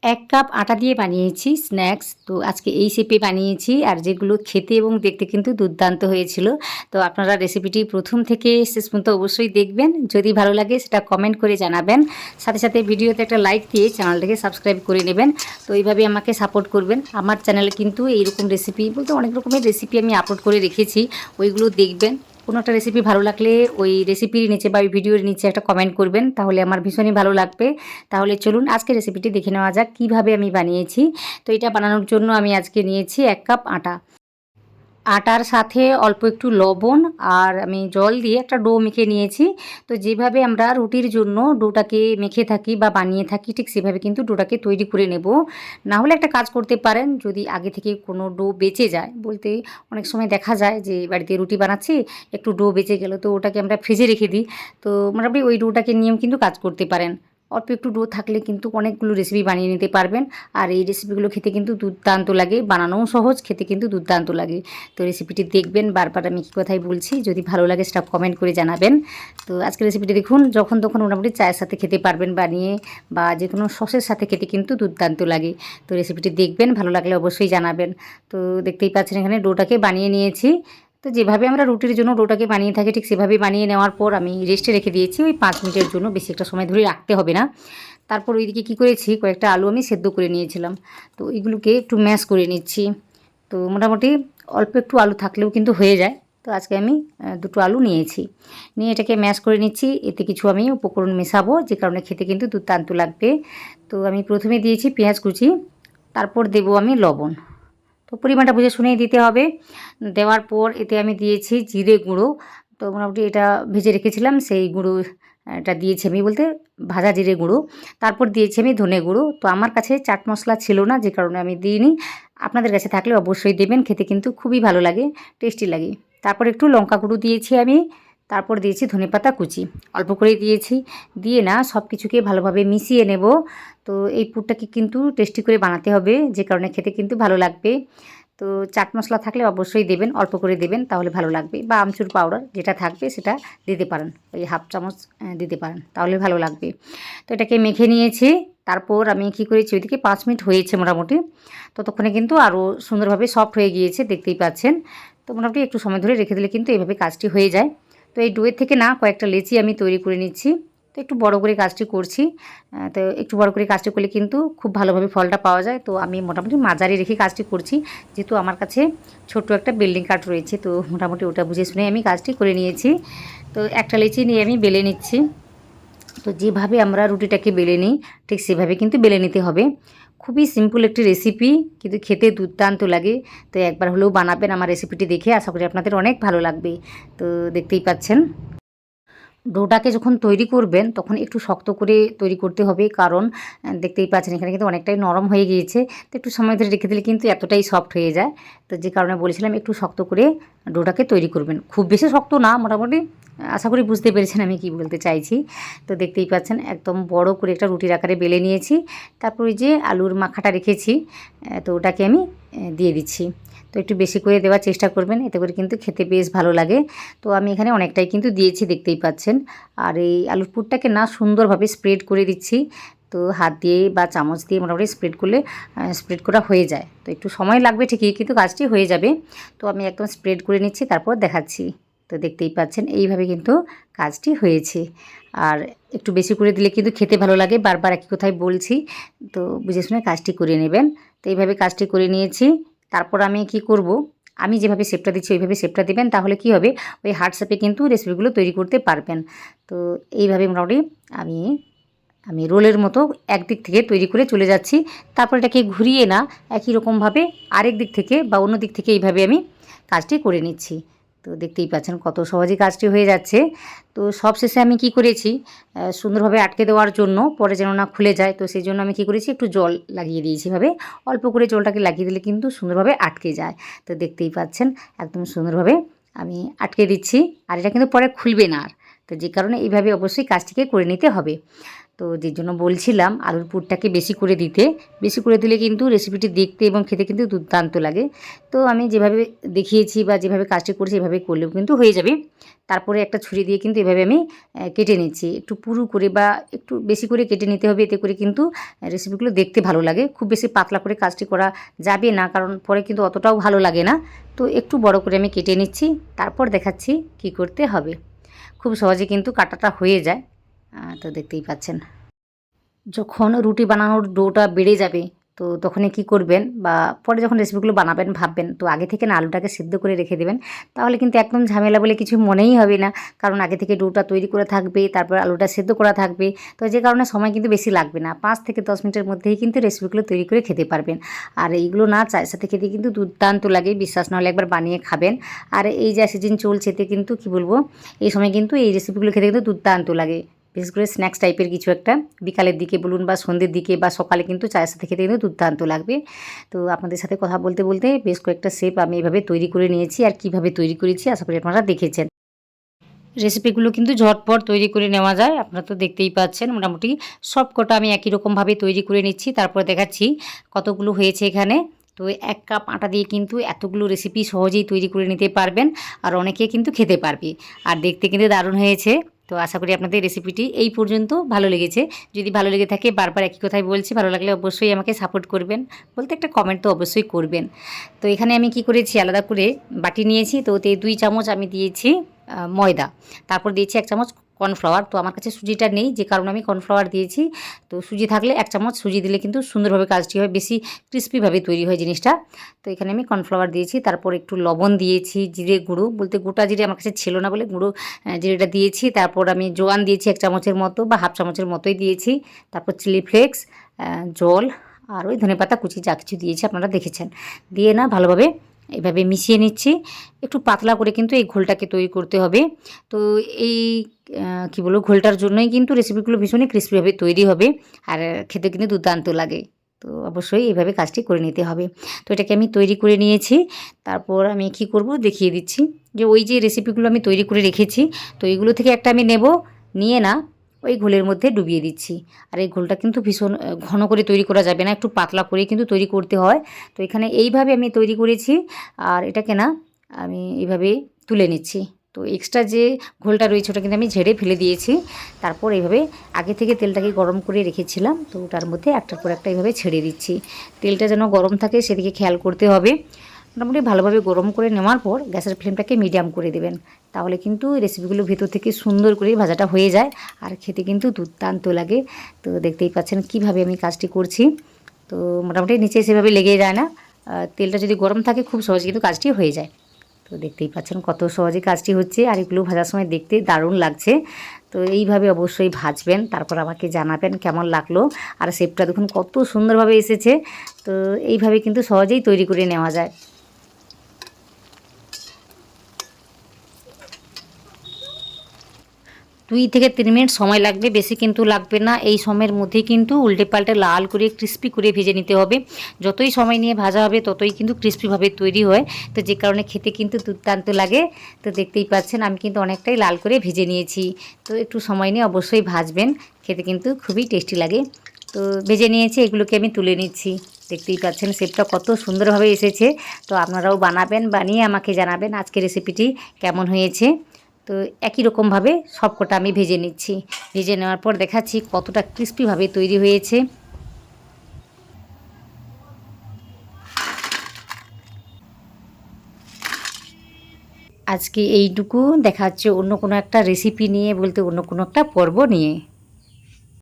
1 cup আটা দিয়ে বানিয়েছি স্ন্যাক্স। তো আজকে এই শেপে বানিয়েছি আর যেগুলো খেতে এবং দেখতে কিন্তু দুর্দান্ত হয়েছিল। তো আপনারা রেসিপিটি প্রথম থেকে শেষ পর্যন্ত অবশ্যই দেখবেন। যদি ভালো লাগে সেটা কমেন্ট করে জানাবেন। সাথে, সাথে ভিডিওতে একটা লাইক দিয়ে চ্যানেলটাকে সাবস্ক্রাইব করে নেবেন। তো এইভাবে আমাকে সাপোর্ট করবেন। আমার চ্যানেলে কিন্তু এইরকম রেসিপি বলতে অনেক রকমের রেসিপি আমি আপলোড করে রেখেছি। ওইগুলো দেখবেন। কোনো একটা রেসিপি ভালো লাগলে ওই রেসিপির নিচে বা ওই ভিডিওর নিচে একটা কমেন্ট করবেন, তাহলে আমার ভীষণই ভালো লাগবে। তাহলে চলুন আজকে রেসিপিটি দেখে নেওয়া যাক কীভাবে আমি বানিয়েছি। তো এটা বানানোর জন্য আমি আজকে নিয়েছি 1 কাপ আটা। আটার সাথে অল্প একটু লবণ আর আমি জল দিয়ে একটা ডো মেখে নিয়েছি। তো যেভাবে আমরা রুটির জন্য ডোটাকে মেখে থাকি বা বানিয়ে থাকি ঠিক সেভাবে কিন্তু ডোটাকে তৈরি করে নেব। না হলে একটা কাজ করতে পারেন, যদি আগে থেকে কোনো ডো বেঁচে যায়, বলতে অনেক সময় দেখা যায় যে বাড়িতে রুটি বানাচ্ছি একটু ডো বেঁচে গেল, তো ওটাকে আমরা ফ্রিজে রেখে দিই। তো মোটামুটি ওই ডোটাকে নিয়েও কিন্তু কাজ করতে পারেন। অল্প একটু ডো থাকলে কিন্তু অনেকগুলো রেসিপি বানিয়ে নিতে পারবেন। আর এই রেসিপিগুলো খেতে কিন্তু দুর্দান্ত লাগে, বানানোও সহজ, খেতে কিন্তু দুর্দান্ত লাগে। তো রেসিপিটি দেখবেন, বারবার আমি কী কথাই বলছি, যদি ভালো লাগে সেটা কমেন্ট করে জানাবেন। তো আজকের রেসিপিটি দেখুন, যখন তখন মোটামুটি চায়ের সাথে খেতে পারবেন বানিয়ে, বা যে কোনো সসের সাথে খেতে কিন্তু দুর্দান্ত লাগে। তো রেসিপিটি দেখবেন, ভালো লাগলে অবশ্যই জানাবেন। তো দেখতেই পাচ্ছেন এখানে ডোটাকে বানিয়ে নিয়েছি। তো যেভাবে আমরা রুটির জন্য ডোটাকে বানিয়ে থাকি ঠিক সেভাবেই বানিয়ে নেওয়ার পর আমি রেস্টে রেখে দিয়েছি ওই 5 মিনিটের জন্য, বেশি একটা সময় ধরে রাখতে হবে না। তারপর ওইদিকে কী করেছি, কয়েকটা আলু আমি সেদ্ধ করে নিয়েছিলাম। তো ওইগুলোকে একটু ম্যাশ করে নিচ্ছি। তো মোটামুটি অল্প একটু আলু থাকলেও কিন্তু হয়ে যায়। তো আজকে আমি 2টো আলু নিয়েছি, নিয়ে এটাকে ম্যাশ করে নিচ্ছি। এতে কিছু আমি উপকরণ মেশাবো, যে কারণে খেতে কিন্তু দুর্দান্ত লাগবে। তো আমি প্রথমে দিয়েছি পেঁয়াজ কুচি, তারপর দেবো আমি লবণ। তো পরিমাণটা বুঝে শুনেই দিতে হবে। দেওয়ার পর এতে আমি দিয়েছি জিরে গুঁড়ো। তো মোটামুটি এটা ভেজে রেখেছিলাম, সেই গুঁড়ো এটা দিয়েছি আমি, বলতে ভাজা জিরে গুঁড়ো। তারপর দিয়েছি আমি ধনে গুঁড়ো। তো আমার কাছে চাট মশলা ছিল না, যে কারণে আমি দিইনি। আপনাদের কাছে থাকলে অবশ্যই দেবেন, খেতে কিন্তু খুবই ভালো লাগে, টেস্টি লাগে। তারপর একটু লঙ্কা গুঁড়ো দিয়েছি আমি। তারপর দিয়েছি ধনেপাতা কুচি, অল্প করে দিয়েছি। দিয়ে না সব কিছুকে ভালোভাবে মিশিয়ে নেব। তো এই পুরটাকে কিন্তু টেস্টি করে বানাতে হবে, যে কারণে খেতে কিন্তু ভালো লাগবে। তো চাট মশলা থাকলে অবশ্যই দেবেন, অল্প করে দেবেন, তাহলে ভালো লাগবে। বা আমচুর পাউডার যেটা থাকবে সেটা দিতে পারেন, ওই হাফ চামচ দিতে পারেন, তাহলে ভালো লাগবে। তো এটাকে মেখে নিয়েছি। তারপর আমি কী করেছি, ওইদিকে 5 মিনিট হয়েছে মোটামুটি। ততক্ষণে কিন্তু আরও সুন্দরভাবে সফট হয়ে গিয়েছে, দেখতেই পাচ্ছেন। তো মোটামুটি একটু সময় ধরে রেখে দিলে কিন্তু এইভাবে কাজটি হয়ে যায়। তো এই ডোয়ের থেকে না কয়েকটা লেচি আমি তৈরি করে নিচ্ছি। তো একটু বড় করে কাজটি করছি। তো একটু বড় করে কাজটি করলে কিন্তু খুব ভালোভাবে ফলটা পাওয়া যায়। তো আমি মোটামুটি মাঝারি রেখে কাজটি করছি, যেহেতু আমার কাছে ছোট্ট একটা বিল্ডিং কাঠ রয়েছে। তো মোটামুটি ওটা বুঝে শুনে আমি কাজটি করে নিয়েছি। তো একটা লেচি নিয়ে আমি বেলে নিচ্ছি। তো যেভাবে আমরা রুটিটাকে বেলে নিই ঠিক সেভাবে কিন্তু বেলে নিতে হবে। খুবই সিম্পল একটি রেসিপি, কিন্তু খেতে দুর্দান্ত লাগে। তো একবার হলেও বানাবেন আমার রেসিপিটি দেখে, আশা করি আপনাদের অনেক ভালো লাগবে। তো দেখতেই পাচ্ছেন, ডোটাকে যখন তৈরি করবেন তখন একটু শক্ত করে তৈরি করতে হবে, কারণ দেখতেই পাচ্ছেন এখানে কিন্তু অনেকটাই নরম হয়ে গিয়েছে। তো একটু সময় ধরে রেখে দিলে কিন্তু এতটাই সফট হয়ে যায়। তো যে কারণে বলেছিলাম একটু শক্ত করে ডোটাকে তৈরি করবেন, খুব বেশি শক্ত না, মোটামুটি। আশা করি বুঝতে পেরেছেন আমি কি বলতে চাইছি। তো দেখতেই পাচ্ছেন একদম বড় করে একটা রুটির আকারে বেলে নিয়েছি। তারপর ওই যে আলুর মাখাটা রেখেছি, তো ওটাকে আমি দিয়ে দিচ্ছি। তো একটু বেশি করে দেওয়ার চেষ্টা করবেন, এতে করে কিন্তু খেতে বেশ ভালো লাগে। তো আমি এখানে অনেকটাই কিন্তু দিয়েছি, দেখতেই পাচ্ছেন। আর এই আলুর পুরটাকে না সুন্দরভাবে স্প্রেড করে দিচ্ছি। তো হাত দিয়ে বা চামচ দিয়ে মোটামুটি স্প্রেড করলে স্প্রেড করা হয়ে যায়। তো একটু সময় লাগবে ঠিকই, কিন্তু কাজটি হয়ে যাবে। তো আমি একদম স্প্রেড করে নিচ্ছি, তারপর দেখাচ্ছি। তো দেখতেই পাচ্ছেন এইভাবে কিন্তু কাজটি হয়েছে। আর একটু বেশি করে দিলে কিন্তু খেতে ভালো লাগে, বারবার একই কথাই বলছি। তো বুঝে শুনে কাজটি করে নেবেন। তো এইভাবে কাজটি করে নিয়েছি। তারপর আমি কি করব, আমি যেভাবে শেপটা দিচ্ছি ওইভাবে শেপটা দিবেন, তাহলে কি হবে, ওই হার্ট শেপে কিন্তু রেসিপিগুলো তৈরি করতে পারবেন। তো এইভাবে মোটামুটি আমি আমি রোলের মতো একদিক থেকে তৈরি করে চলে যাচ্ছি। তারপর এটাকে ঘুরিয়ে না একই রকমভাবে আরেক দিক থেকে বা অন্য দিক থেকে এইভাবে আমি কাজটি করে নিচ্ছি। তো দেখতেই পাচ্ছেন কত সহজেই কাজটি হয়ে যাচ্ছে। তো সবশেষে আমি কি করেছি, সুন্দরভাবে আটকে দেওয়ার জন্য, পরে যেন না খুলে যায়, তো সেই জন্য আমি কি করেছি, একটু জল লাগিয়ে দিয়েছি এভাবে। অল্প করে জলটাকে লাগিয়ে দিলে কিন্তু সুন্দরভাবে আটকে যায়। তো দেখতেই পাচ্ছেন একদম সুন্দরভাবে আমি আটকে দিচ্ছি। আর এটা কিন্তু পরে খুলবে না আর। তো যে কারণে এইভাবে অবশ্যই কাজটিকে করে নিতে হবে। তো যে জন্য বলছিলাম আলুর পুরটাকে বেশি করে দিতে, বেশি করে দিলে কিন্তু রেসিপিটি দেখতে এবং খেতে কিন্তু দুর্দান্ত লাগে। তো আমি যেভাবে দেখিয়েছি বা যেভাবে কাজটি করেছি এভাবে করলেও কিন্তু হয়ে যাবে। তারপরে একটা ছুরি দিয়ে কিন্তু এভাবে আমি কেটে নিচ্ছি, একটু পুরু করে বা একটু বেশি করে কেটে নিতে হবে, এতে করে কিন্তু রেসিপিগুলো দেখতে ভালো লাগে। খুব বেশি পাতলা করে কাজটি করা যাবে না, কারণ পরে কিন্তু অতটাও ভালো লাগে না। তো একটু বড় করে আমি কেটে নিচ্ছি, তারপর দেখাচ্ছি কি করতে হবে। খুব সহজে কিন্তু কাটাটা হয়ে যায়। তো দেখতেই পাচ্ছেন, যখন রুটি বানানোর ডোটা বেড়ে যাবে তো তখনই কি করবেন বা পরে যখন রেসিপিগুলো বানাবেন ভাববেন, তো আগে থেকে না আলুটাকে সিদ্ধ করে রেখে দেবেন। তাহলে কিন্তু একদম ঝামেলা বলে কিছু মনেই হবে না, কারণ আগে থেকে ডোটা তৈরি করা থাকবে, তারপর আলুটা সিদ্ধ করা থাকবে। তো যে কারণে সময় কিন্তু বেশি লাগবে না, 5 থেকে 10 মিনিটের মধ্যেই কিন্তু রেসিপিগুলো তৈরি করে খেতে পারবেন। আর এইগুলো না চায়ের সাথে খেতে কিন্তু দুর্দান্ত লাগে, বিশ্বাস না হলে একবার বানিয়ে খাবেন। আর এই যা সিজন চলছে এতে কিন্তু কি বলবো, এই সময় কিন্তু এই রেসিপিগুলো খেতে কিন্তু দুর্দান্ত লাগে। বিশেষ করে স্ন্যাক্স টাইপের কিছু একটা বিকালের দিকে বলুন বা সন্ধ্যের দিকে বা সকালে কিন্তু চায়ের সাথে খেতে কিন্তু দুর্দান্ত লাগবে। তো আপনাদের সাথে কথা বলতে বলতে বেশ কয়েকটা শেপ আমি এভাবে তৈরি করে নিয়েছি, আর কিভাবে তৈরি করেছি আশা করি আপনারা দেখেছেন। রেসিপিগুলো কিন্তু ঝটপট তৈরি করে নেওয়া যায়, আপনারা তো দেখতেই পাচ্ছেন। মোটামুটি সব কটা আমি একই রকমভাবে তৈরি করে নিচ্ছি, তারপর দেখাচ্ছি কতগুলো হয়েছে এখানে। তো 1 কাপ আটা দিয়ে কিন্তু এতগুলো রেসিপি সহজেই তৈরি করে নিতে পারবেন, আর অনেকে কিন্তু খেতে পারবে, আর দেখতে কিন্তু দারুণ হয়েছে। তো আশা করি আপনাদের রেসিপিটি এই পর্যন্ত ভালো লেগেছে। যদি ভালো লেগে থাকে, বারবার একই কথাই বলছি, ভালো লাগলে অবশ্যই আমাকে সাপোর্ট করবেন, বলতে একটা কমেন্ট তো অবশ্যই করবেন। তো এখানে আমি কি করেছি, আলাদা করে বাটি নিয়েছি, তো ওতে 2 চামচ আমি দিয়েছি ময়দা, তারপর দিয়েছি 1 চামচ কর্নফ্লাওয়ার। তো আমার কাছে সুজিটা নেই, যে কারণে আমি কর্নফ্লাওয়ার দিয়েছি। তো সুজি থাকলে 1 চামচ সুজি দিলে কিন্তু সুন্দরভাবে কাজটি হয়, বেশি ক্রিস্পিভাবে তৈরি হয় জিনিসটা। তো এখানে আমি কর্নফ্লাওয়ার দিয়েছি, তারপর একটু লবণ দিয়েছি, জিরে গুঁড়ো, বলতে গোটা জিরে আমার কাছে ছিল না বলে গুঁড়ো জিরেটা দিয়েছি। তারপর আমি জোয়ান দিয়েছি 1 চামচের মতো বা হাফ চামচের মতোই দিয়েছি। তারপর চিলি ফ্লেক্স, জল, আর ওই ধনেপাতা কুচি যা কিছু দিয়েছি আপনারা দেখেছেন। দিয়ে না ভালোভাবে এভাবে মিশিয়ে নিচ্ছি। একটু পাতলা করে কিন্তু এই ঘোলটাকে তৈরি করতে হবে। তো এই কী বলবো, ঘোলটার জন্যই কিন্তু রেসিপিগুলো ভীষণই ক্রিস্পিভাবে তৈরি হবে, আর খেতে কিন্তু দুর্দান্ত লাগে। তো অবশ্যই এইভাবে কাজটি করে নিতে হবে। তো এটাকে আমি তৈরি করে নিয়েছি। তারপর আমি কি করব দেখিয়ে দিচ্ছি, যে ওই যে রেসিপিগুলো আমি তৈরি করে রেখেছি, তো এইগুলো থেকে একটা আমি নেব, নিয়ে না ওই ঘোলের মধ্যে ডুবিয়ে দিচ্ছি। আর এই ঘোলটা কিন্তু ভীষণ ঘন করে তৈরি করা যাবে না, একটু পাতলা করে কিন্তু তৈরি করতে হয়। তো এখানে এইভাবে আমি তৈরি করেছি, আর এটাকে না আমি এইভাবে তুলে নিচ্ছি। তো এক্সট্রা যে ঘোলটা রয়েছে ওটা কিন্তু আমি ঝেড়ে ফেলে দিয়েছি। তারপর এইভাবে আগে থেকে তেলটাকে গরম করে রেখেছিলাম, তো ওটার মধ্যে একটার পর একটা এইভাবে ছেড়ে দিচ্ছি। তেলটা যেন গরম থাকে সেদিকে খেয়াল করতে হবে। মোটামুটি ভালোভাবে গরম করে নেওয়ার পর গ্যাসের ফ্লেমটাকে মিডিয়াম করে দেবেন, তাহলে কিন্তু রেসিপিগুলো ভেতর থেকে সুন্দর করে ভাজাটা হয়ে যায়, আর খেতে কিন্তু দুর্দান্ত লাগে। তো দেখতেই পাচ্ছেন কিভাবে আমি কাজটি করছি। তো মোটামুটি নিচে সেভাবে লেগে যায় না, তেলটা যদি গরম থাকে খুব সহজে কিন্তু কাজটি হয়ে যায়। তো দেখতেই পাচ্ছেন কত সহজে কাজটি হচ্ছে, আর এগুলো ভাজার সময় দেখতে দারুণ লাগছে। তো এইভাবে অবশ্যই ভাজবেন, তারপর আমাকে জানাবেন কেমন লাগলো। আর শেপটা দেখুন কত সুন্দরভাবে এসেছে। তো এইভাবে কিন্তু সহজেই তৈরি করে নেওয়া যায়। 2 থেকে 3 মিনিট সময় লাগবে, বেশি কিন্তু লাগবে না। এই সময়ের মধ্যেই কিন্তু উল্টে পাল্টে লাল করে ক্রিস্পি করে ভেজে নিতে হবে। যতই সময় নিয়ে ভাজা হবে ততই কিন্তু ক্রিস্পিভাবে তৈরি হয়, তো যে কারণে খেতে কিন্তু দুর্দান্ত লাগে। তো দেখতেই পাচ্ছেন আমি কিন্তু অনেকটাই লাল করে ভেজে নিয়েছি। তো একটু সময় নিয়ে অবশ্যই ভাজবেন, খেতে কিন্তু খুবই টেস্টি লাগে। তো ভেজে নিয়েছি, এগুলোকে আমি তুলে নিচ্ছি। দেখতেই পাচ্ছেন শেপটা কত সুন্দরভাবে এসেছে। তো আপনারাও বানাবেন, বানিয়ে আমাকে জানাবেন আজকের রেসিপিটি কেমন হয়েছে। তো একই রকমভাবে সবকটা আমি ভেজে নিচ্ছি। ভেজে নেওয়ার পর দেখাচ্ছি কতটা ক্রিস্পিভাবে তৈরি হয়েছে। আজকে এইটুকু, দেখা হচ্ছে অন্য কোনো একটা রেসিপি নিয়ে, বলতে অন্য কোনো একটা পর্ব নিয়ে।